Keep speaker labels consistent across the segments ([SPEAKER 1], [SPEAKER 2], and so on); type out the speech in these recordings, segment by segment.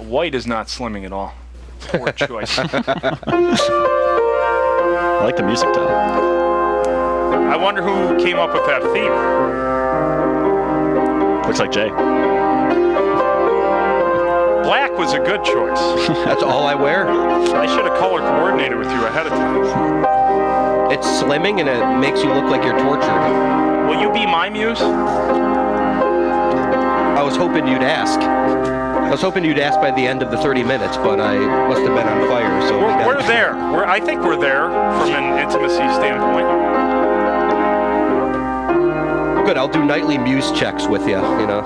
[SPEAKER 1] White is not slimming at all. Poor choice.
[SPEAKER 2] I like the music, though.
[SPEAKER 1] I wonder who came up with that theme.
[SPEAKER 2] Looks like Jay.
[SPEAKER 1] Black was a good choice.
[SPEAKER 3] That's all I wear.
[SPEAKER 1] I should have color coordinated with you ahead of time.
[SPEAKER 3] It's slimming and it makes you look like you're tortured.
[SPEAKER 1] Will you be my muse?
[SPEAKER 3] I was hoping you'd ask. I was hoping you'd ask by the end of the 30 minutes, but I must have been on fire. So
[SPEAKER 1] we're there. I think we're there from an intimacy standpoint.
[SPEAKER 3] Good. I'll do nightly muse checks with you. You know.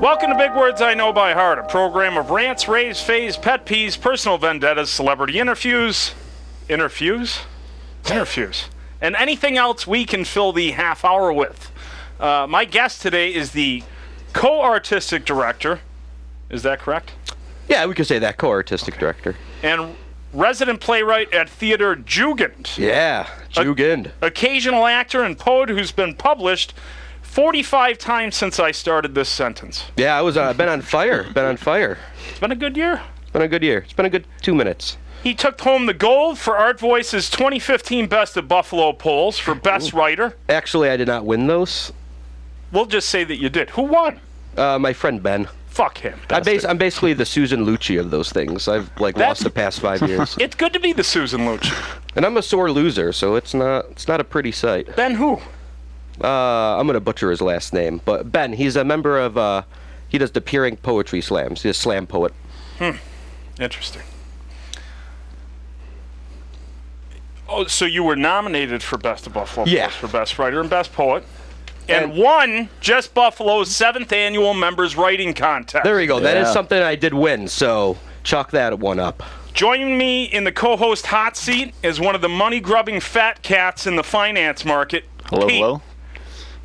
[SPEAKER 1] Welcome to Big Words I Know by Heart, a program of rants, raves, faves, pet peeves, personal vendettas, celebrity interviews, and anything else we can fill the half hour with. My guest today is the co-artistic director. Is that correct?
[SPEAKER 3] Yeah, we could say that, co-artistic director.
[SPEAKER 1] And resident playwright at Theater Jugend.
[SPEAKER 3] Yeah, Jugend.
[SPEAKER 1] Occasional actor and poet who's been published 45 times since I started this sentence.
[SPEAKER 3] Yeah, I've been on fire.
[SPEAKER 1] It's been a good year.
[SPEAKER 3] It's been a good year. It's been a good 2 minutes.
[SPEAKER 1] He took home the gold for Art Voice's 2015 Best of Buffalo polls for Best Writer.
[SPEAKER 3] Actually, I did not win those.
[SPEAKER 1] We'll just say that you did. Who won?
[SPEAKER 3] My friend Ben.
[SPEAKER 1] Fuck him.
[SPEAKER 3] I'm basically the Susan Lucci of those things. I've lost the past 5 years.
[SPEAKER 1] It's good to be the Susan Lucci.
[SPEAKER 3] And I'm a sore loser, so it's not a pretty sight.
[SPEAKER 1] Ben who?
[SPEAKER 3] I'm gonna butcher his last name, but Ben. He's a member of. He does the Peering Poetry Slams. He's a slam poet.
[SPEAKER 1] Interesting. Oh, so you were nominated for Best of Buffalo
[SPEAKER 3] Yeah.
[SPEAKER 1] for Best Writer and Best Poet. And won Just Buffalo's 7th annual Members Writing Contest.
[SPEAKER 3] There you go. That is something I did win, so chalk that one up.
[SPEAKER 1] Joining me in the co-host hot seat is one of the money-grubbing fat cats in the finance market.
[SPEAKER 2] Hello,
[SPEAKER 1] Pete.
[SPEAKER 2] hello.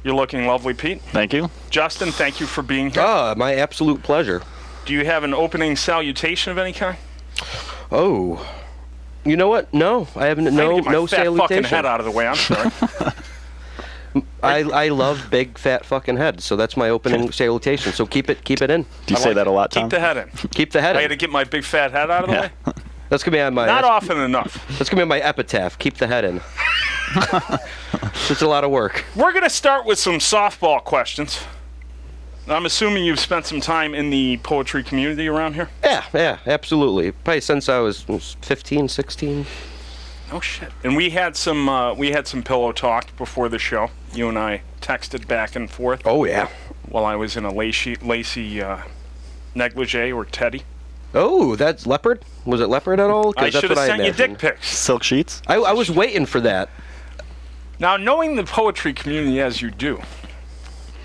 [SPEAKER 1] You're looking lovely, Pete.
[SPEAKER 2] Thank you.
[SPEAKER 1] Justin, thank you for being here.
[SPEAKER 3] My absolute pleasure.
[SPEAKER 1] Do you have an opening salutation of any kind?
[SPEAKER 3] Oh. You know what? No, I haven't. No
[SPEAKER 1] Get my fat
[SPEAKER 3] salutation.
[SPEAKER 1] fucking head out of the way. I'm sorry.
[SPEAKER 3] I love big fat fucking heads, so that's my opening salutation. So keep it in.
[SPEAKER 2] Do you say that a lot, Tom?
[SPEAKER 1] Keep the head in.
[SPEAKER 3] Keep the head
[SPEAKER 1] I
[SPEAKER 3] in.
[SPEAKER 1] had to get my big fat head out of the way.
[SPEAKER 3] That's gonna be on my.
[SPEAKER 1] Not often enough.
[SPEAKER 3] That's gonna be on my epitaph. Keep the head in. It's a lot of work.
[SPEAKER 1] We're gonna start with some softball questions. I'm assuming you've spent some time in the poetry community around here?
[SPEAKER 3] Yeah, absolutely. Probably since I was 15, 16.
[SPEAKER 1] Oh shit! And we had some pillow talk before the show. You and I texted back and forth.
[SPEAKER 3] Oh yeah.
[SPEAKER 1] While I was in a lacy negligee or teddy.
[SPEAKER 3] Oh, that's leopard. Was it leopard at all?
[SPEAKER 1] I should have sent you dick pics.
[SPEAKER 2] Silk sheets?
[SPEAKER 3] I was waiting for that.
[SPEAKER 1] Now, knowing the poetry community as you do,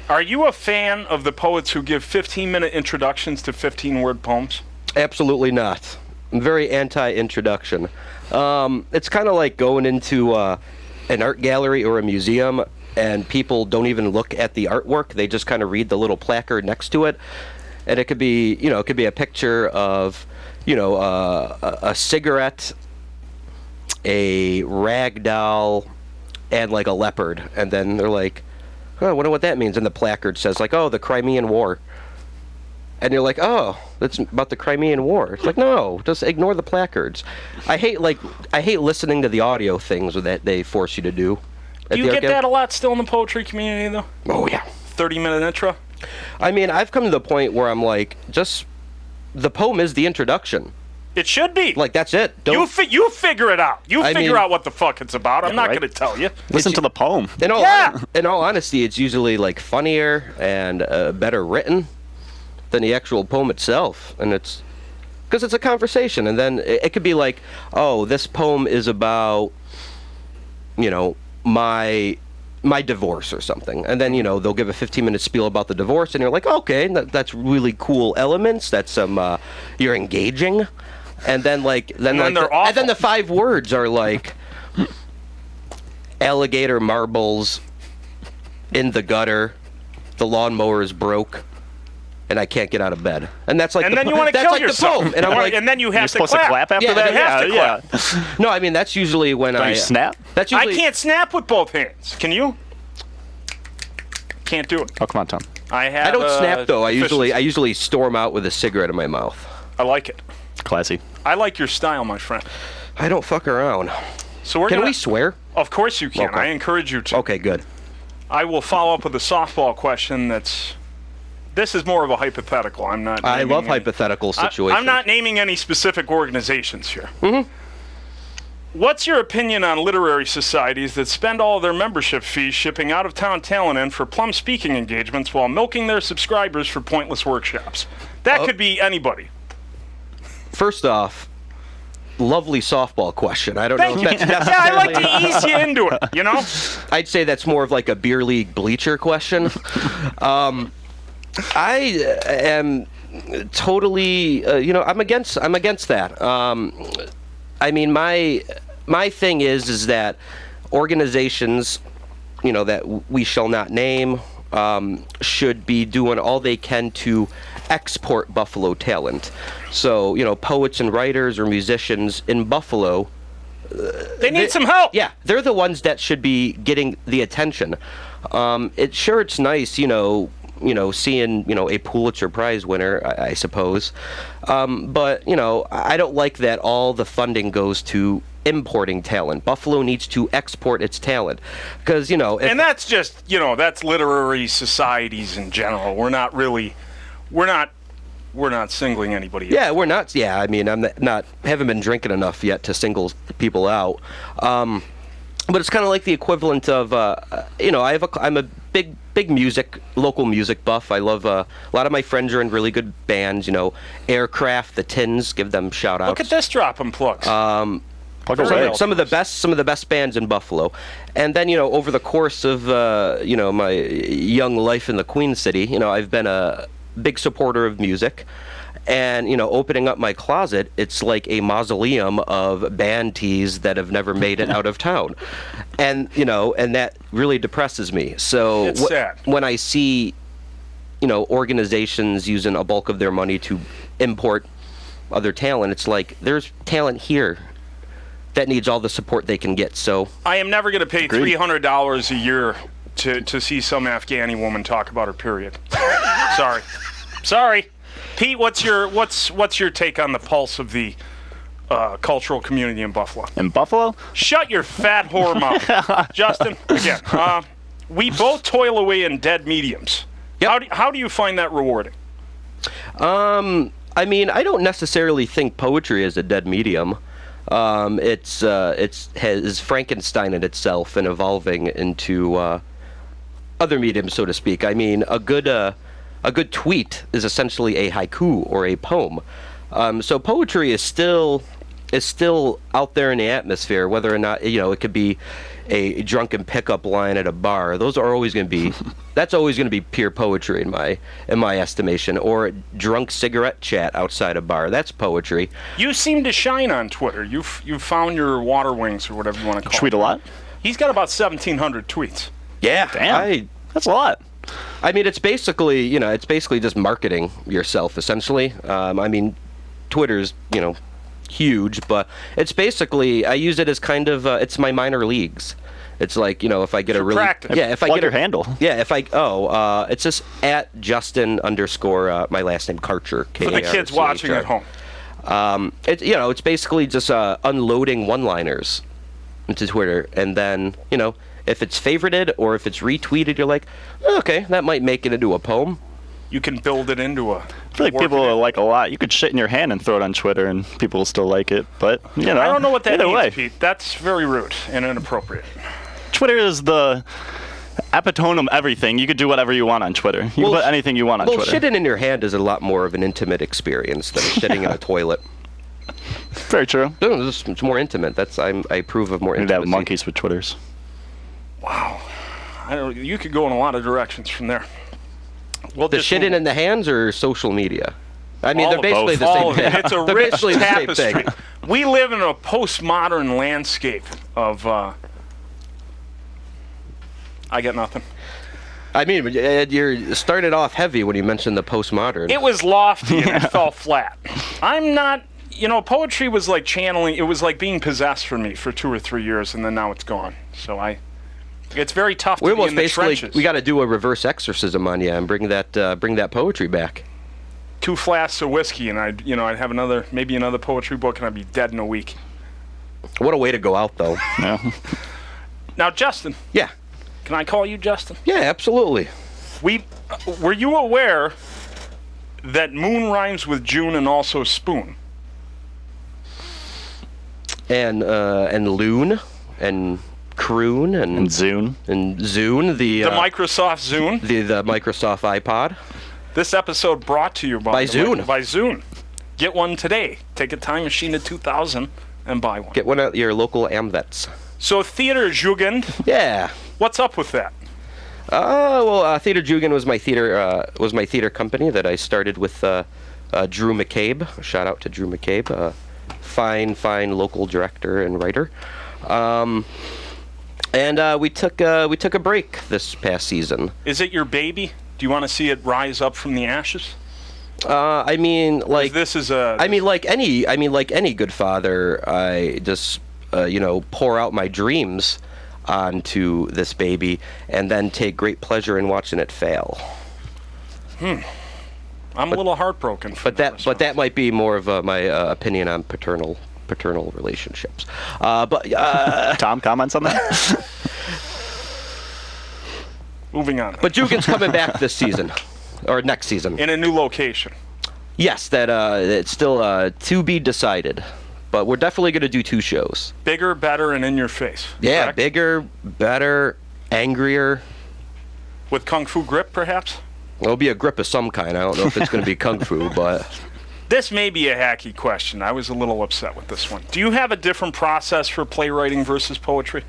[SPEAKER 1] are you a fan of the poets who give 15-minute introductions to 15-word poems?
[SPEAKER 3] Absolutely not. I'm very anti-introduction. It's kind of like going into an art gallery or a museum and people don't even look at the artwork. They just kind of read the little placard next to it. And it could be, a picture of, a cigarette, a rag doll, and like a leopard. And then they're like, oh, I wonder what that means. And the placard says like, oh, the Crimean War. And you're like, oh, that's about the Crimean War. It's like, no, just ignore the placards. I hate listening to the audio things that they force you to do.
[SPEAKER 1] Do you get that a lot still in the poetry community, though?
[SPEAKER 3] Oh, yeah.
[SPEAKER 1] 30-minute intro?
[SPEAKER 3] I mean, I've come to the point where I'm like, just, the poem is the introduction.
[SPEAKER 1] It should be.
[SPEAKER 3] Like, that's it.
[SPEAKER 1] You figure it out. You figure out what the fuck it's about. I'm not going to tell you.
[SPEAKER 2] Listen to the poem.
[SPEAKER 3] In all honesty, it's usually, like, funnier and better written than the actual poem itself. And it's, because it's a conversation. And then it could be like, oh, this poem is about, my divorce or something, and then they'll give a 15-minute spiel about the divorce, and you're like, okay, that's really cool elements. That's some you're engaging, and then the 5 words are like alligator marbles in the gutter, the lawnmower is broke, and I can't get out of bed, and that's like
[SPEAKER 1] and then you want to kill yourself,
[SPEAKER 3] the poem. And I'm like,
[SPEAKER 1] and then you have to
[SPEAKER 2] supposed to clap after that.
[SPEAKER 1] You have to clap.
[SPEAKER 3] No, I mean that's usually when
[SPEAKER 2] you snap.
[SPEAKER 3] That's usually,
[SPEAKER 1] I can't snap with both hands. Can you? Can't do it.
[SPEAKER 2] Oh, come on, Tom.
[SPEAKER 1] I have.
[SPEAKER 3] I don't snap though. I
[SPEAKER 1] deficiency.
[SPEAKER 3] usually storm out with a cigarette in my mouth.
[SPEAKER 1] I like it.
[SPEAKER 2] Classy.
[SPEAKER 1] I like your style, my friend.
[SPEAKER 3] I don't fuck around.
[SPEAKER 1] So we're
[SPEAKER 3] Can
[SPEAKER 1] gonna,
[SPEAKER 3] we swear?
[SPEAKER 1] Of course you can.
[SPEAKER 3] Okay.
[SPEAKER 1] I encourage you to.
[SPEAKER 3] Okay, good.
[SPEAKER 1] I will follow up with a softball question. This is more of a hypothetical. I'm not.
[SPEAKER 3] I
[SPEAKER 1] naming
[SPEAKER 3] love
[SPEAKER 1] any-
[SPEAKER 3] hypothetical situations.
[SPEAKER 1] I'm not naming any specific organizations here. Mm-hmm. What's your opinion on literary societies that spend all of their membership fees shipping out-of-town talent in for plum speaking engagements while milking their subscribers for pointless workshops? That could be anybody.
[SPEAKER 3] First off, lovely softball question. I don't know
[SPEAKER 1] Thank
[SPEAKER 3] if
[SPEAKER 1] you.
[SPEAKER 3] that's
[SPEAKER 1] Yeah, I
[SPEAKER 3] necessarily...
[SPEAKER 1] like to ease you into it, you know?
[SPEAKER 3] I'd say that's more of like a beer league bleacher question. I am totally, I'm against that. I mean, my thing is that organizations, that we shall not name, should be doing all they can to export Buffalo talent. So, poets and writers or musicians in Buffalo,
[SPEAKER 1] They need some help.
[SPEAKER 3] yeah, they're the ones that should be getting the attention. It's nice, seeing, a Pulitzer Prize winner, I suppose. But, I don't like that all the funding goes to importing talent. Buffalo needs to export its talent. Because,
[SPEAKER 1] And that's just, that's literary societies in general. We're not singling anybody out.
[SPEAKER 3] Yeah, we're not. Yeah, I mean, haven't been drinking enough yet to single people out. But it's kind of like the equivalent of, I'm a big local music buff. I love a lot of my friends are in really good bands. Aircraft, the Tins, give them shout outs.
[SPEAKER 1] Look at this dropping plugs.
[SPEAKER 2] Plug away.
[SPEAKER 3] Some of the best bands in Buffalo, and then over the course of my young life in the Queen City, I've been a big supporter of music, and opening up my closet, it's like a mausoleum of band tees that have never made it out of town, and and that really depresses me. So
[SPEAKER 1] It's sad.
[SPEAKER 3] when I see organizations using a bulk of their money to import other talent, it's like there's talent here that needs all the support they can get. So
[SPEAKER 1] I am never going to pay
[SPEAKER 2] Agreed.
[SPEAKER 1] $300 a year to see some Afghani woman talk about her period. Sorry. Pete, what's your take on the pulse of the cultural community in Buffalo?
[SPEAKER 2] In Buffalo?
[SPEAKER 1] Shut your fat whore mouth, Justin. Again, we both toil away in dead mediums.
[SPEAKER 3] Yep.
[SPEAKER 1] How do you find that rewarding?
[SPEAKER 3] I mean, I don't necessarily think poetry is a dead medium. It's has Frankenstein in itself and evolving into other mediums, so to speak. I mean, a good tweet is essentially a haiku or a poem. So poetry is still out there in the atmosphere, whether or not it could be a drunken pickup line at a bar. Those are always going to be that's always going to be pure poetry in my estimation. Or drunk cigarette chat outside a bar. That's poetry.
[SPEAKER 1] You seem to shine on Twitter. You've found your water wings or whatever you want to call
[SPEAKER 2] Tweet
[SPEAKER 1] it.
[SPEAKER 2] a lot?
[SPEAKER 1] He's got about 1,700 tweets.
[SPEAKER 3] Yeah,
[SPEAKER 2] Damn. That's a lot.
[SPEAKER 3] I mean, it's basically just marketing yourself, essentially. I mean, Twitter's, huge, but it's basically, I use it as kind of, it's my minor leagues. It's like, if I get a really...
[SPEAKER 1] practice.
[SPEAKER 3] Yeah, if I
[SPEAKER 2] Plug
[SPEAKER 3] get
[SPEAKER 2] your handle.
[SPEAKER 3] Yeah, it's just at Justin _ my last name, Karcher,
[SPEAKER 1] For the kids watching at home.
[SPEAKER 3] It's basically just unloading one-liners into Twitter, and then, if it's favorited or if it's retweeted, you're like, okay, that might make it into a poem.
[SPEAKER 1] You can build it into a...
[SPEAKER 2] I feel like people will like a lot. You could shit in your hand and throw it on Twitter, and people will still like it. But,
[SPEAKER 1] I don't know what that
[SPEAKER 2] either
[SPEAKER 1] means,
[SPEAKER 2] way.
[SPEAKER 1] Pete. That's very rude and inappropriate.
[SPEAKER 2] Twitter is the epitome of everything. You could do whatever you want on Twitter. You can put anything you want on Twitter.
[SPEAKER 3] Shitting in your hand is a lot more of an intimate experience than shitting in a toilet.
[SPEAKER 2] Very true.
[SPEAKER 3] It's more intimate. I approve of more
[SPEAKER 2] We'd
[SPEAKER 3] intimacy.
[SPEAKER 2] have monkeys with Twitters.
[SPEAKER 1] Wow. You could go in a lot of directions from there. Well,
[SPEAKER 3] The shitting in the hands or social media? I mean,
[SPEAKER 1] All
[SPEAKER 3] they're
[SPEAKER 1] of
[SPEAKER 3] basically
[SPEAKER 1] both.
[SPEAKER 3] the same
[SPEAKER 1] All of
[SPEAKER 3] thing.
[SPEAKER 1] it. It's a
[SPEAKER 3] They're
[SPEAKER 1] rich
[SPEAKER 3] basically the same
[SPEAKER 1] tapestry.
[SPEAKER 3] thing.
[SPEAKER 1] We live in a postmodern landscape of... I got nothing.
[SPEAKER 3] I mean, you started off heavy when you mentioned the postmodern.
[SPEAKER 1] It was lofty and it fell flat. I'm not... poetry was like channeling... It was like being possessed for me for 2 or 3 years, and then now it's gone. So It's very tough to
[SPEAKER 3] We
[SPEAKER 1] be
[SPEAKER 3] almost
[SPEAKER 1] in the
[SPEAKER 3] basically
[SPEAKER 1] trenches.
[SPEAKER 3] we got to do a reverse exorcism on you and bring that poetry back.
[SPEAKER 1] 2 flasks of whiskey, and I'd have maybe another poetry book, and I'd be dead in a week.
[SPEAKER 3] What a way to go out, though.
[SPEAKER 2] Yeah.
[SPEAKER 1] Now, Justin.
[SPEAKER 3] Yeah.
[SPEAKER 1] Can I call you Justin?
[SPEAKER 3] Yeah, absolutely.
[SPEAKER 1] Were you aware that moon rhymes with June and also spoon?
[SPEAKER 3] And loon and croon
[SPEAKER 2] And Zune.
[SPEAKER 3] and Zune, the
[SPEAKER 1] Microsoft Zune.
[SPEAKER 3] the Microsoft iPod.
[SPEAKER 1] This episode brought to you by
[SPEAKER 3] Zune.
[SPEAKER 1] By Zune. Get one today. Take a time machine to 2000 and buy one.
[SPEAKER 3] Get one at your local Amvets.
[SPEAKER 1] So Theater Jugend,
[SPEAKER 3] Yeah.
[SPEAKER 1] what's up with that?
[SPEAKER 3] Theater Jugend was my theater company that I started with Drew McCabe. Shout out to Drew McCabe, fine local director and writer. And we took a break this past season.
[SPEAKER 1] Is it your baby? Do you want to see it rise up from the ashes?
[SPEAKER 3] I mean, like
[SPEAKER 1] This is a.
[SPEAKER 3] like any good father, I just pour out my dreams onto this baby and then take great pleasure in watching it fail.
[SPEAKER 1] I'm a little heartbroken.
[SPEAKER 3] But that might be more of my opinion on paternal relationships.
[SPEAKER 2] Tom, comments on that?
[SPEAKER 1] Moving on.
[SPEAKER 3] But Jugend's coming back this season, or next season.
[SPEAKER 1] In a new location.
[SPEAKER 3] Yes, it's still to be decided. But we're definitely going to do 2 shows.
[SPEAKER 1] Bigger, better, and in your face.
[SPEAKER 3] Yeah,
[SPEAKER 1] correct?
[SPEAKER 3] bigger, better, angrier.
[SPEAKER 1] With Kung Fu grip, perhaps?
[SPEAKER 3] It'll be a grip of some kind. I don't know if it's going to be Kung Fu, but...
[SPEAKER 1] This may be a hacky question. I was a little upset with this one. Do you have a different process for playwriting versus poetry?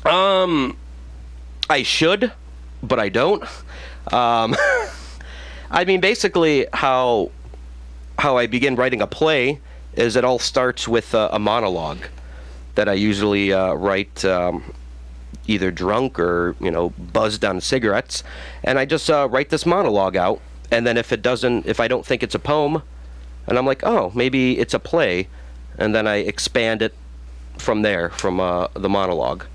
[SPEAKER 3] I should, but I don't. I mean, basically, how I begin writing a play is it all starts with a monologue that I usually write either drunk or buzzed on cigarettes, and I just write this monologue out. And then if I don't think it's a poem, and I'm like, oh, maybe it's a play, and then I expand it from there, from the monologue.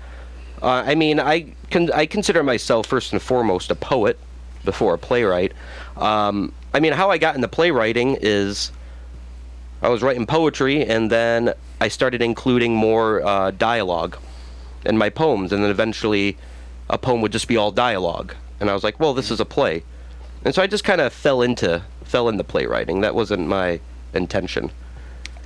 [SPEAKER 3] I mean, I consider myself first and foremost a poet before a playwright. I mean, how I got into playwriting is I was writing poetry, and then I started including more dialogue in my poems, and then eventually a poem would just be all dialogue. And I was like, well, this is a play. And so I just kind of fell into playwriting. That wasn't my intention.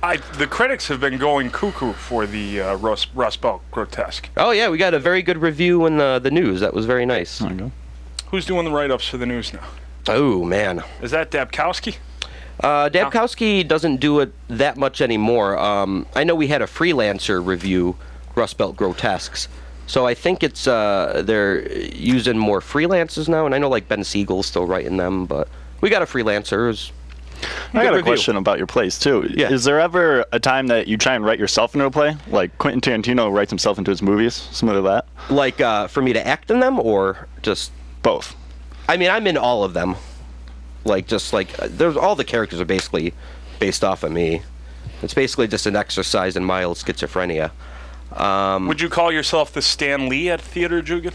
[SPEAKER 1] The critics have been going cuckoo for the Rust Belt Grotesque.
[SPEAKER 3] Oh, yeah, we got a very good review in the news. That was very nice.
[SPEAKER 2] There you go.
[SPEAKER 1] Who's doing the write-ups for the news now?
[SPEAKER 3] Oh, man.
[SPEAKER 1] Is that Dabkowski?
[SPEAKER 3] Dabkowski doesn't do it that much anymore. I know we had a freelancer review Rust Belt Grotesques. So I think it's they're using more freelancers now, and I know like Ben Siegel's still writing them, but we got a freelancer.
[SPEAKER 2] I got a question about your plays too.
[SPEAKER 3] Yeah.
[SPEAKER 2] Is there ever a time that you try and write yourself into a play? Like Quentin Tarantino writes himself into his movies, similar to that?
[SPEAKER 3] Like for me to act in them, or just
[SPEAKER 2] both?
[SPEAKER 3] I mean, I'm in all of them. Like there's all the characters are basically based off of me. It's basically just an exercise in mild schizophrenia.
[SPEAKER 1] Would you call yourself the Stan Lee at Theater Jugend?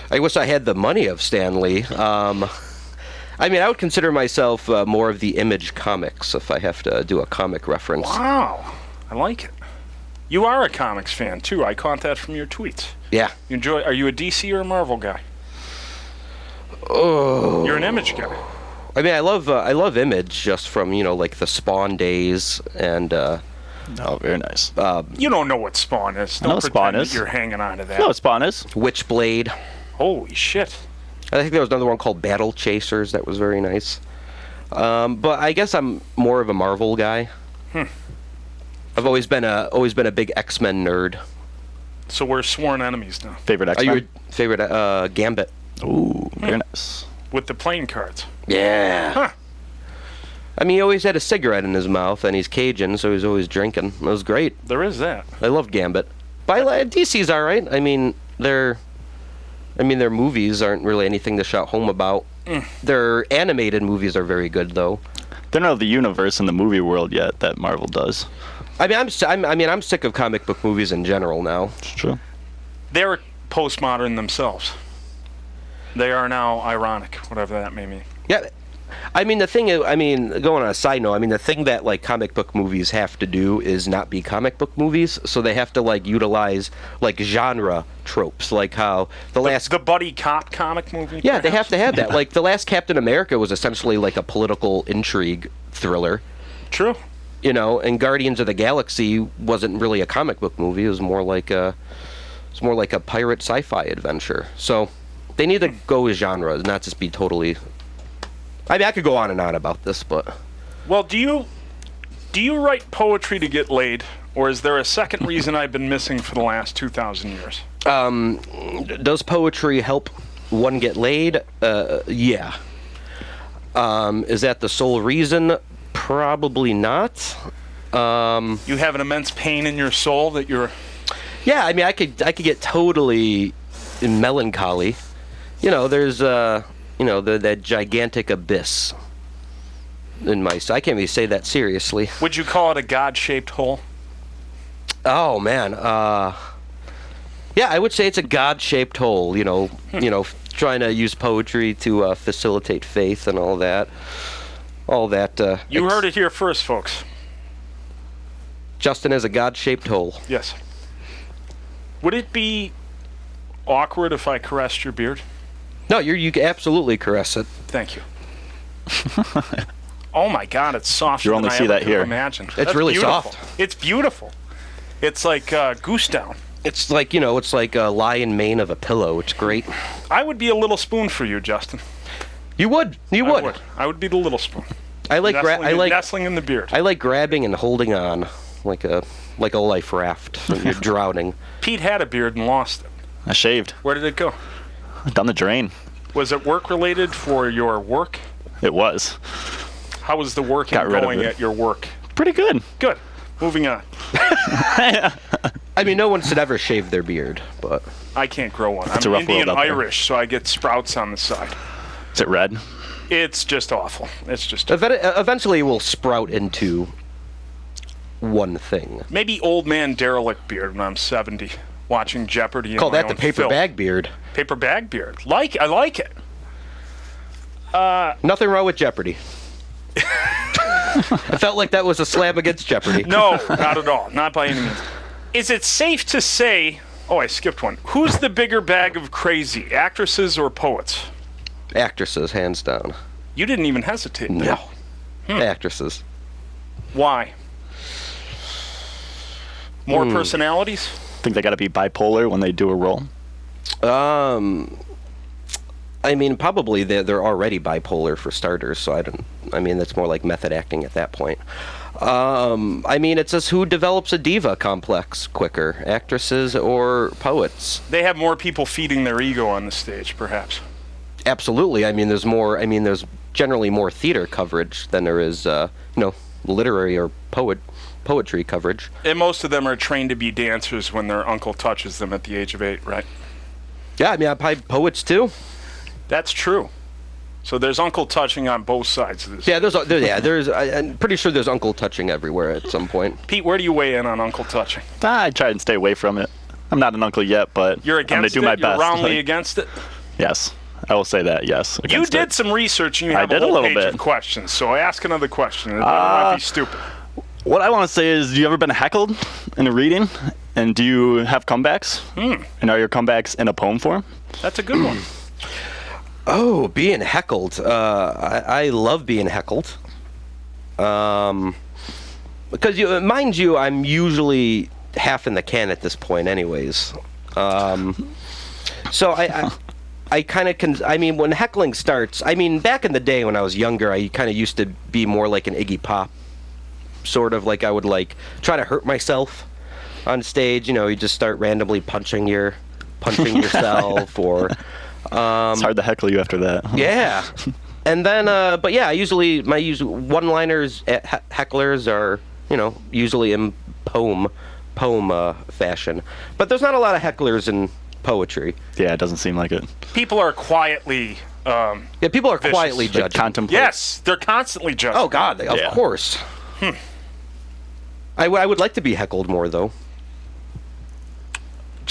[SPEAKER 3] I wish I had the money of Stan Lee. I mean, I would consider myself more of the Image comics if I have to do a comic reference.
[SPEAKER 1] Wow, I like it. You are a comics fan too. I caught that from your tweets.
[SPEAKER 3] Yeah.
[SPEAKER 1] Are you a DC or a Marvel guy?
[SPEAKER 3] Oh.
[SPEAKER 1] You're an Image guy.
[SPEAKER 3] I mean, I love Image just from like the Spawn days and.
[SPEAKER 2] Oh, very nice.
[SPEAKER 1] You don't know what Spawn is. Don't
[SPEAKER 2] I know Spawn
[SPEAKER 1] pretend
[SPEAKER 2] is.
[SPEAKER 1] that you're hanging on to that.
[SPEAKER 2] No, what Spawn is.
[SPEAKER 3] Witchblade.
[SPEAKER 1] Holy shit.
[SPEAKER 3] I think there was another one called Battle Chasers that was very nice. But I guess I'm more of a Marvel guy. I've always been a big X-Men nerd.
[SPEAKER 1] So we're sworn enemies now.
[SPEAKER 2] Favorite
[SPEAKER 3] Are
[SPEAKER 2] X-Men?
[SPEAKER 3] you a favorite Gambit?
[SPEAKER 2] Ooh, very nice.
[SPEAKER 1] With the playing cards.
[SPEAKER 3] Yeah.
[SPEAKER 1] Huh.
[SPEAKER 3] I mean, he always had a cigarette in his mouth, and he's Cajun, so he's always drinking. It was great.
[SPEAKER 1] There is that.
[SPEAKER 3] I love Gambit. But DC's all right. I mean, their movies aren't really anything to shout home about. Their animated movies are very good, though.
[SPEAKER 2] They don't have the universe in the movie world yet that Marvel does.
[SPEAKER 3] I mean, I'm sick of comic book movies in general now.
[SPEAKER 2] It's true.
[SPEAKER 1] They're postmodern themselves. They are now ironic, whatever that may mean.
[SPEAKER 3] Yeah. I mean, the thing is, I mean, going on a side note, I mean, the thing that, like, comic book movies have to do is not be comic book movies, so they have to, like, utilize, like, genre tropes, like how
[SPEAKER 1] the buddy cop comic movie?
[SPEAKER 3] Yeah,
[SPEAKER 1] perhaps?
[SPEAKER 3] they have to have that. Like, the last Captain America was essentially, like, a political intrigue thriller.
[SPEAKER 1] True.
[SPEAKER 3] You know, and Guardians of the Galaxy wasn't really a comic book movie, it was more like a pirate sci-fi adventure. So, they need to go with genres, not just be totally... I mean, I could go on and on about this, but...
[SPEAKER 1] Well, do you write poetry to get laid, or is there a second reason I've been missing for the last 2,000 years?
[SPEAKER 3] Does poetry help one get laid? Yeah. Is that the sole reason? Probably not.
[SPEAKER 1] You have an immense pain in your soul that you're...
[SPEAKER 3] Yeah, I mean, I could get totally melancholy. You know, there's... that gigantic abyss in my... I can't even say that seriously.
[SPEAKER 1] Would you call it a God-shaped hole?
[SPEAKER 3] Oh, man. Yeah, I would say it's a God-shaped hole, trying to use poetry to facilitate faith and all that. You
[SPEAKER 1] heard it here first, folks.
[SPEAKER 3] Justin is a God-shaped hole.
[SPEAKER 1] Yes. Would it be awkward if I caressed your beard?
[SPEAKER 3] No, you can absolutely caress it.
[SPEAKER 1] Thank you. Oh my God, it's soft.
[SPEAKER 2] You only see that here.
[SPEAKER 1] Imagine.
[SPEAKER 3] It's really
[SPEAKER 1] beautiful.
[SPEAKER 3] soft.
[SPEAKER 1] It's beautiful. It's like goose down.
[SPEAKER 3] It's like a lion mane of a pillow. It's great.
[SPEAKER 1] I would be a little spoon for you, Justin.
[SPEAKER 3] You would.
[SPEAKER 1] I would be the little spoon.
[SPEAKER 3] I like
[SPEAKER 1] nestling in the beard.
[SPEAKER 3] I like grabbing and holding on like a life raft when you're drowning.
[SPEAKER 1] Pete had a beard and lost it.
[SPEAKER 2] I shaved.
[SPEAKER 1] Where did it go?
[SPEAKER 2] Down the drain.
[SPEAKER 1] Was it work related for your work?
[SPEAKER 2] It was.
[SPEAKER 1] How was the work going at your work?
[SPEAKER 2] Pretty good.
[SPEAKER 1] Good. Moving on.
[SPEAKER 3] I mean, no one should ever shave their beard, but...
[SPEAKER 1] I can't grow one.
[SPEAKER 2] It's
[SPEAKER 1] I'm
[SPEAKER 2] a rough
[SPEAKER 1] Indian
[SPEAKER 2] world out there.
[SPEAKER 1] Irish, so I get sprouts on the side.
[SPEAKER 2] Is it red?
[SPEAKER 1] It's just awful. It's just...
[SPEAKER 3] Eventually it will sprout into one thing.
[SPEAKER 1] Maybe old man derelict beard when I'm 70, watching Jeopardy.
[SPEAKER 3] Call that the paper bag beard.
[SPEAKER 1] Paper bag beard. I like it.
[SPEAKER 3] Nothing wrong with Jeopardy. I felt like that was a slam against Jeopardy.
[SPEAKER 1] No, not at all. Not by any means. Is it safe to say... Oh, I skipped one. Who's the bigger bag of crazy, actresses or poets?
[SPEAKER 3] Actresses, hands down.
[SPEAKER 1] You didn't even hesitate.
[SPEAKER 3] No. Actresses.
[SPEAKER 1] Why? More personalities?
[SPEAKER 2] Think they got to be bipolar when they do a role?
[SPEAKER 3] I mean, probably they're already bipolar for starters, so that's more like method acting at that point. I mean, it's just who develops a diva complex quicker, actresses or poets?
[SPEAKER 1] They have more people feeding their ego on the stage, perhaps.
[SPEAKER 3] Absolutely. I mean, there's generally more theater coverage than there is, literary or poetry coverage.
[SPEAKER 1] And most of them are trained to be dancers when their uncle touches them at the age of 8, right?
[SPEAKER 3] Yeah, I mean, I poets too.
[SPEAKER 1] That's true. So there's uncle touching on both sides of this.
[SPEAKER 3] Yeah, I'm pretty sure there's uncle touching everywhere at some point.
[SPEAKER 1] Pete, where do you weigh in on uncle touching?
[SPEAKER 2] I try and stay away from it. I'm not an uncle yet, but
[SPEAKER 1] you're against
[SPEAKER 2] I'm going to do my best.
[SPEAKER 1] You're roundly against it?
[SPEAKER 2] Yes, I will say that, yes.
[SPEAKER 1] You did some research and you have a whole page of questions, so ask another question. It might be stupid.
[SPEAKER 2] What I want to say is, do you ever been heckled in a reading? And do you have comebacks? And are your comebacks in a poem form?
[SPEAKER 1] That's a good one.
[SPEAKER 3] Oh, being heckled. I love being heckled. Because, mind you, I'm usually half in the can at this point anyways. So I kind of when heckling starts, back in the day when I was younger, I kind of used to be more like an Iggy Pop. Sort of like I would try to hurt myself on stage. You just start randomly punching yourself or...
[SPEAKER 2] it's hard to heckle you after that.
[SPEAKER 3] Yeah. And then, but yeah, my usual one-liners at hecklers are, usually in poem fashion. But there's not a lot of hecklers in poetry.
[SPEAKER 2] Yeah, it doesn't seem like it.
[SPEAKER 1] People are quietly...
[SPEAKER 3] people are
[SPEAKER 1] vicious.
[SPEAKER 3] quietly judging.
[SPEAKER 2] Contemplate.
[SPEAKER 1] Yes, they're constantly judging.
[SPEAKER 3] Oh, God, of course. I would like to be heckled more, though.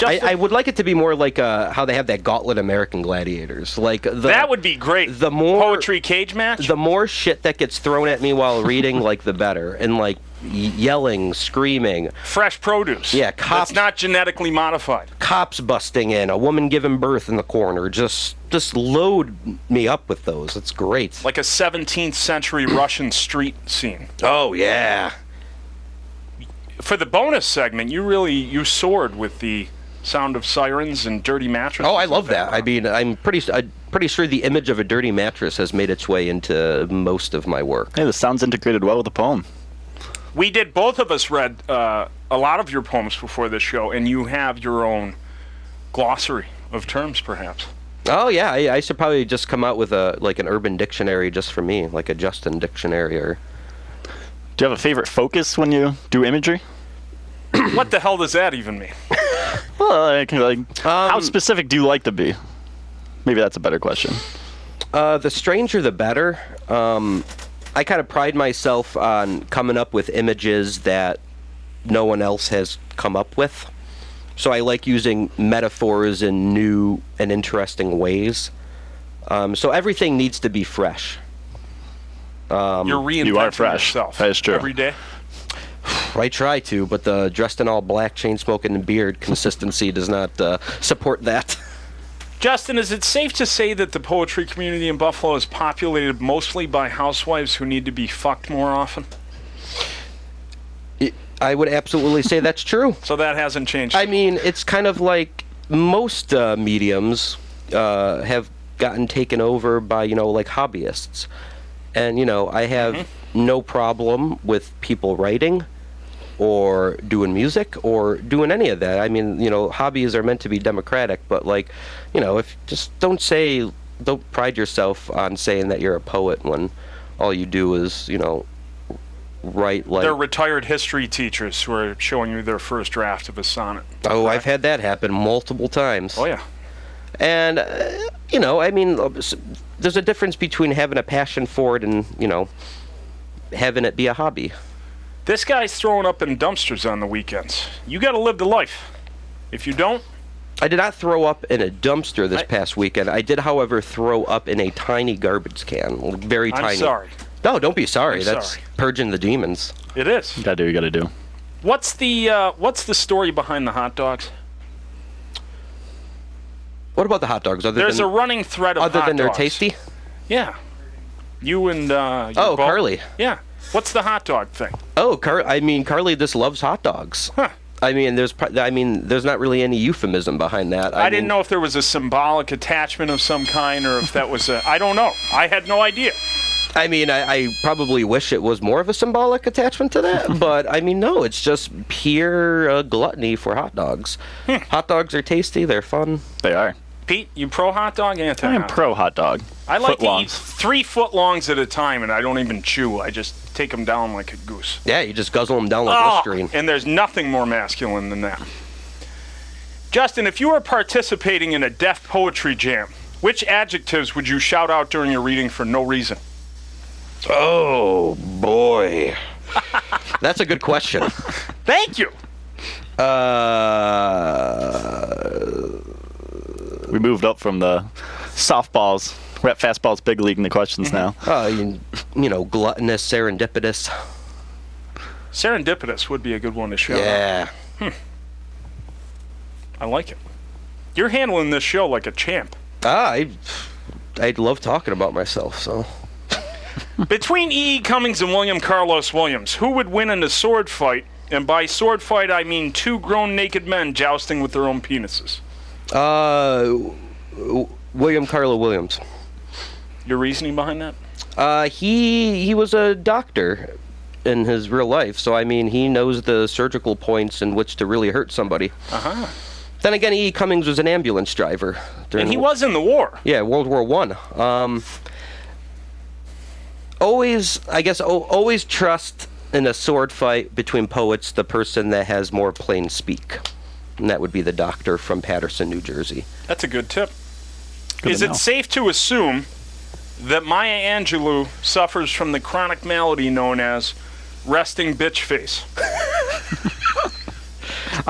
[SPEAKER 3] I would like it to be more like how they have that Gauntlet American Gladiators. Like
[SPEAKER 1] that would be great.
[SPEAKER 3] The more
[SPEAKER 1] poetry cage match.
[SPEAKER 3] The more shit that gets thrown at me while reading, like the better. And like yelling, screaming.
[SPEAKER 1] Fresh produce.
[SPEAKER 3] Yeah, cops.
[SPEAKER 1] That's not genetically modified.
[SPEAKER 3] Cops busting in, a woman giving birth in the corner. Just load me up with those. It's great.
[SPEAKER 1] Like a 17th century Russian street scene.
[SPEAKER 3] Oh yeah.
[SPEAKER 1] For the bonus segment, you soared with the sound of sirens and dirty mattresses.
[SPEAKER 3] Oh, I love that. I mean, I'm pretty sure the image of a dirty mattress has made its way into most of my work.
[SPEAKER 2] Hey, the sound's integrated well with the poem.
[SPEAKER 1] We did, both of us read a lot of your poems before this show, and you have your own glossary of terms, perhaps.
[SPEAKER 3] Oh, yeah. I should probably just come out with an urban dictionary just for me, like a Justin dictionary. Or.
[SPEAKER 2] Do you have a favorite focus when you do imagery?
[SPEAKER 1] What the hell does that even mean?
[SPEAKER 2] Well, how specific do you like to be? Maybe that's a better question.
[SPEAKER 3] The stranger, the better. I kind of pride myself on coming up with images that no one else has come up with. So I like using metaphors in new and interesting ways. So everything needs to be fresh.
[SPEAKER 1] You're reinventing
[SPEAKER 2] you are fresh.
[SPEAKER 1] yourself.
[SPEAKER 2] That is true.
[SPEAKER 1] Every day.
[SPEAKER 3] I try to, but the dressed in all black, chain-smoking, and beard consistency does not support that.
[SPEAKER 1] Justin, is it safe to say that the poetry community in Buffalo is populated mostly by housewives who need to be fucked more often?
[SPEAKER 3] I would absolutely say that's true.
[SPEAKER 1] So that hasn't changed.
[SPEAKER 3] I mean, it's kind of like most mediums have gotten taken over by, like hobbyists. And, I have no problem with people writing or doing music or doing any of that. I mean, hobbies are meant to be democratic, but if just don't pride yourself on saying that you're a poet when all you do is, write like...
[SPEAKER 1] They're retired history teachers who are showing you their first draft of a sonnet.
[SPEAKER 3] Oh, I've had that happen multiple times.
[SPEAKER 1] Oh, yeah.
[SPEAKER 3] And, I mean, there's a difference between having a passion for it and, having it be a hobby.
[SPEAKER 1] This guy's throwing up in dumpsters on the weekends. You got to live the life. If you don't...
[SPEAKER 3] I did not throw up in a dumpster this past weekend. I did, however, throw up in a tiny garbage can. Very tiny.
[SPEAKER 1] I'm sorry.
[SPEAKER 3] No, don't be sorry.
[SPEAKER 1] I'm
[SPEAKER 3] That's
[SPEAKER 1] sorry.
[SPEAKER 3] purging the demons.
[SPEAKER 1] It is.
[SPEAKER 2] You gotta do.
[SPEAKER 1] What's the story behind the hot dogs?
[SPEAKER 3] What about the hot dogs?
[SPEAKER 1] There's a running thread of hot dogs.
[SPEAKER 3] Other than they're tasty?
[SPEAKER 1] Yeah. You and
[SPEAKER 3] Carly.
[SPEAKER 1] Yeah. What's the hot dog thing?
[SPEAKER 3] Oh, Carly just loves hot dogs.
[SPEAKER 1] Huh.
[SPEAKER 3] I mean, there's not really any euphemism behind that.
[SPEAKER 1] I didn't know if there was a symbolic attachment of some kind or if that was I don't know. I had no idea.
[SPEAKER 3] I mean, I probably wish it was more of a symbolic attachment to that, but I mean, no, it's just pure gluttony for hot dogs. Hot dogs are tasty, they're fun.
[SPEAKER 2] They are.
[SPEAKER 1] Pete, you pro hot dog, anti hot
[SPEAKER 2] I am
[SPEAKER 1] dog?
[SPEAKER 2] pro hot dog.
[SPEAKER 1] I like to
[SPEAKER 2] Footlongs.
[SPEAKER 1] eat 3 footlongs at a time, and I don't even chew. I just take them down like a goose.
[SPEAKER 3] Yeah, you just guzzle them down like Listerine.
[SPEAKER 1] And there's nothing more masculine than that. Justin, if you were participating in a deaf poetry jam, which adjectives would you shout out during your reading for no reason?
[SPEAKER 3] Oh, boy. That's a good question.
[SPEAKER 1] Thank you.
[SPEAKER 2] We moved up from the softballs. We're at fastballs, big league in the questions now.
[SPEAKER 3] Gluttonous, serendipitous.
[SPEAKER 1] Serendipitous would be a good one to shout out.
[SPEAKER 3] Yeah.
[SPEAKER 1] I like it. You're handling this show like a champ.
[SPEAKER 3] I'd love talking about myself, so...
[SPEAKER 1] Between E. Cummings and William Carlos Williams, who would win in a sword fight? And by sword fight, I mean 2 grown naked men jousting with their own penises.
[SPEAKER 3] William Carlo Williams.
[SPEAKER 1] Your reasoning behind that?
[SPEAKER 3] He was a doctor in his real life, so I mean, he knows the surgical points in which to really hurt somebody.
[SPEAKER 1] Uh-huh.
[SPEAKER 3] Then again, E. Cummings was an ambulance driver.
[SPEAKER 1] And he was in the war.
[SPEAKER 3] Yeah, World War I. Always trust in a sword fight between poets the person that has more plain speak. And that would be the doctor from Paterson, New Jersey.
[SPEAKER 1] That's a good tip.
[SPEAKER 2] Good
[SPEAKER 1] Is
[SPEAKER 2] to
[SPEAKER 1] it
[SPEAKER 2] know.
[SPEAKER 1] safe to assume that Maya Angelou suffers from the chronic malady known as resting bitch face?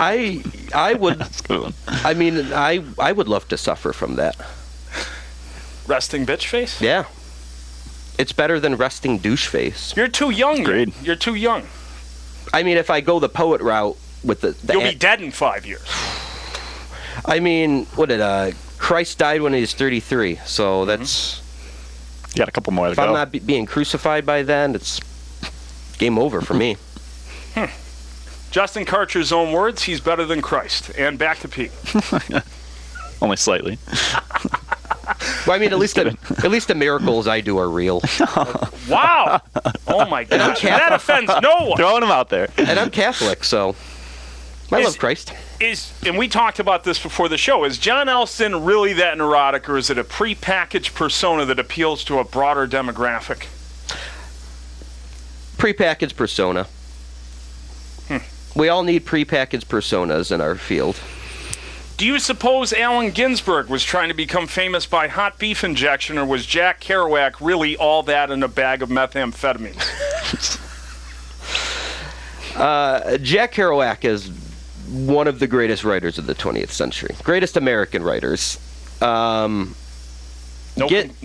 [SPEAKER 3] I would.
[SPEAKER 2] That's a good one.
[SPEAKER 3] I mean, I would love to suffer from that.
[SPEAKER 1] Resting bitch face?
[SPEAKER 3] Yeah. It's better than resting douche face.
[SPEAKER 1] You're too young.
[SPEAKER 2] Agreed.
[SPEAKER 1] You're too young.
[SPEAKER 3] I mean, if I go the poet route with the
[SPEAKER 1] You'll be dead in 5 years.
[SPEAKER 3] I mean, what did Christ died when he was 33, so that's.
[SPEAKER 2] You got a couple more to
[SPEAKER 3] If
[SPEAKER 2] go.
[SPEAKER 3] I'm not being crucified by then, it's game over for me.
[SPEAKER 1] Justin Karcher's own words, he's better than Christ. And back to Pete.
[SPEAKER 2] Only slightly.
[SPEAKER 3] Well, I mean, at least the miracles I do are real.
[SPEAKER 1] Wow. Oh, my God. That offends no one.
[SPEAKER 2] Throwing them out there.
[SPEAKER 3] And I'm Catholic, so I love Christ.
[SPEAKER 1] And we talked about this before the show, is John Elston really that neurotic, or is it a prepackaged persona that appeals to a broader demographic?
[SPEAKER 3] Prepackaged persona. We all need prepackaged personas in our field.
[SPEAKER 1] Do you suppose Allen Ginsberg was trying to become famous by hot beef injection, or was Jack Kerouac really all that in a bag of methamphetamines?
[SPEAKER 3] Jack Kerouac is one of the greatest writers of the 20th century. Greatest American writers.
[SPEAKER 1] No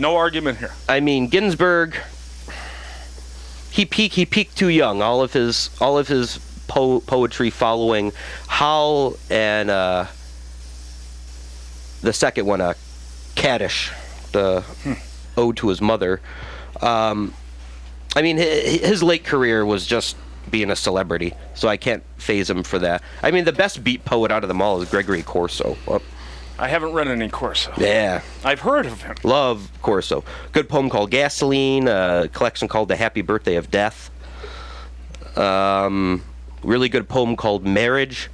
[SPEAKER 1] argument here.
[SPEAKER 3] I mean, Ginsberg, he peaked too young. All of his poetry following Howl and the second one, Kaddish, the ode to his mother. I mean, his late career was just being a celebrity, so I can't faze him for that. I mean, the best beat poet out of them all is Gregory Corso.
[SPEAKER 1] I haven't read any Corso.
[SPEAKER 3] Yeah.
[SPEAKER 1] I've heard of him.
[SPEAKER 3] Love Corso. Good poem called Gasoline, a collection called The Happy Birthday of Death. Really good poem called Marriage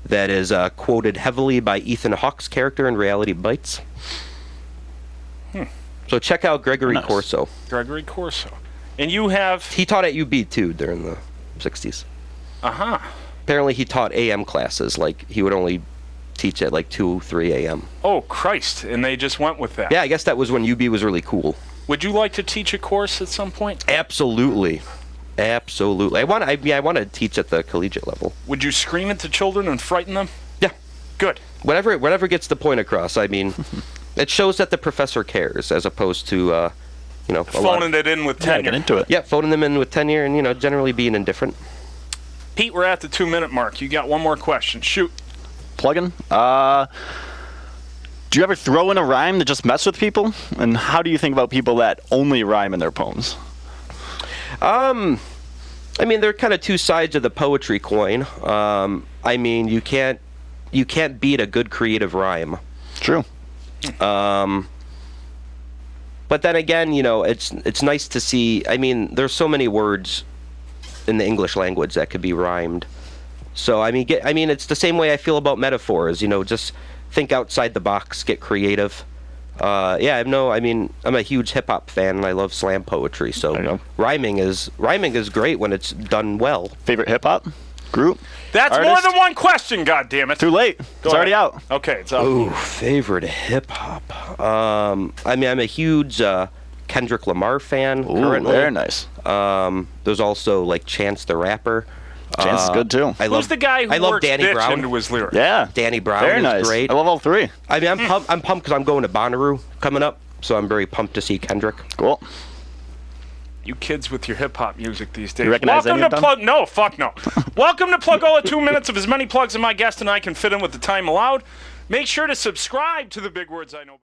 [SPEAKER 3] that is quoted heavily by Ethan Hawke's character in Reality Bites. So check out Gregory Corso.
[SPEAKER 1] Gregory Corso. And you have...
[SPEAKER 3] He taught at UB too during the 60s.
[SPEAKER 1] Uh-huh.
[SPEAKER 3] Apparently he taught AM classes, like he would only teach at like 2, 3 a.m.
[SPEAKER 1] Oh, Christ. And they just went with that.
[SPEAKER 3] Yeah, I guess that was when UB was really cool.
[SPEAKER 1] Would you like to teach a course at some point?
[SPEAKER 3] Absolutely. Absolutely. I want to teach at the collegiate level.
[SPEAKER 1] Would you scream at the children and frighten them?
[SPEAKER 3] Yeah.
[SPEAKER 1] Good.
[SPEAKER 3] Whatever gets the point across. I mean, it shows that the professor cares as opposed to,
[SPEAKER 1] phoning it in with tenure.
[SPEAKER 2] Yeah, get into it.
[SPEAKER 3] Yeah, phoning them in with tenure and, generally being indifferent.
[SPEAKER 1] Pete, we're at the 2-minute mark. You got one more question. Shoot.
[SPEAKER 2] Plug-in? Do you ever throw in a rhyme to just mess with people? And how do you think about people that only rhyme in their poems?
[SPEAKER 3] I mean, there are kind of two sides of the poetry coin. I mean, you can't beat a good creative rhyme.
[SPEAKER 2] True.
[SPEAKER 3] But then again, it's nice to see. I mean, there's so many words in the English language that could be rhymed. So I mean, it's the same way I feel about metaphors. Just think outside the box, get creative. I'm a huge hip hop fan and I love slam poetry. So rhyming is great when it's done well.
[SPEAKER 2] Favorite hip hop group?
[SPEAKER 1] That's
[SPEAKER 2] artist?
[SPEAKER 1] More than one question, goddammit.
[SPEAKER 2] Too late. It's already out.
[SPEAKER 1] Okay, it's out.
[SPEAKER 3] Ooh, favorite hip hop. I'm a huge Kendrick Lamar fan currently.
[SPEAKER 2] Very nice.
[SPEAKER 3] There's also like Chance the Rapper.
[SPEAKER 2] Chance is good too.
[SPEAKER 1] Who's the guy who works
[SPEAKER 3] Danny
[SPEAKER 1] bitch
[SPEAKER 3] Brown
[SPEAKER 1] into his lyrics?
[SPEAKER 2] Yeah.
[SPEAKER 3] Danny Brown
[SPEAKER 2] Very
[SPEAKER 3] is
[SPEAKER 2] nice.
[SPEAKER 3] great.
[SPEAKER 2] I love all three.
[SPEAKER 3] I mean, I'm pumped because I'm going to Bonnaroo coming up, so I'm very pumped to see Kendrick.
[SPEAKER 2] Cool.
[SPEAKER 1] You kids with your hip-hop music these days.
[SPEAKER 2] You recognize any of them?
[SPEAKER 1] No, fuck no. Welcome to Plug All at 2 minutes of as many plugs as my guest and I can fit in with the time allowed. Make sure to subscribe to the Big Words I Know.